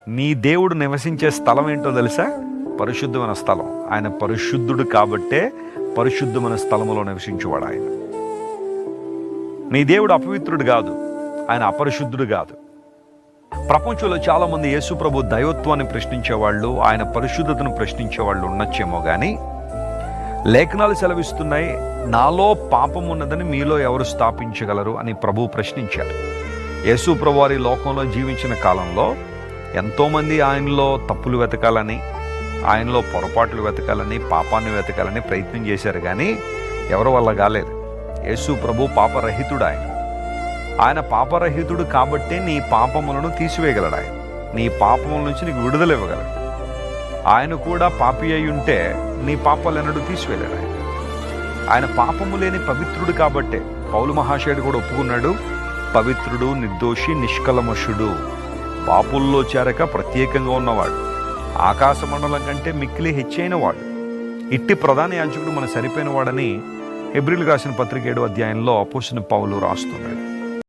నీ దేవుడు నివసించే స్థలం ఏంటో తెలుసా? పరిశుద్ధమైన స్థలం. ఆయన పరిశుద్ధుడు కాబట్టే పరిశుద్ధమైన స్థలములో నివసించేవాడు ఆయన. నీ దేవుడు అపవిత్రుడు కాదు, ఆయన అపరిశుద్ధుడు కాదు. ప్రపంచంలో చాలామంది యేసు ప్రభు దైవత్వాన్ని ప్రశ్నించేవాళ్ళు, ఆయన పరిశుద్ధతను ప్రశ్నించేవాళ్ళు ఉండొచ్చేమో కానీ లేఖనాలు సెలవిస్తున్నాయి, నాలో పాపం ఉన్నదని మీలో ఎవరు స్థాపించగలరు అని ప్రభువు ప్రశ్నించారు. యేసు ప్రభు వారి లోకంలో జీవించిన కాలంలో ఎంతోమంది ఆయనలో తప్పులు వెతకాలని, ఆయనలో పొరపాట్లు వెతకాలని, పాపాన్ని వెతకాలని ప్రయత్నం చేశారు, కానీ ఎవరి వల్ల కాలేదు. యేసు ప్రభు పాపరహితుడు. ఆయన పాపరహితుడు కాబట్టే నీ పాపములను తీసివేయగలడు. ఆయన నీ పాపముల నుంచి నీకు విడుదల ఇవ్వగలడు. ఆయన కూడా పాపి అయి ఉంటే నీ పాపాలు ఎన్నడూ తీసివేయలేడు. ఆయన పాపము లేని పవిత్రుడు కాబట్టే పౌలు మహాశయుడు కూడా ఒప్పుకున్నాడు, పవిత్రుడు, నిర్దోషి, నిష్కలమషుడు, పాపుల్లో చేరక ప్రత్యేకంగా ఉన్నవాడు, ఆకాశ మండలం కంటే మిక్కిలి హెచ్చైన వాడు, ఇట్టి ప్రధాన యాజకుడు మన సరిపోయిన వాడని హెబ్రీయులకు రాసిన పత్రిక 7వ అధ్యాయంలో అపోస్తలుడైన పౌలు రాస్తున్నాడు.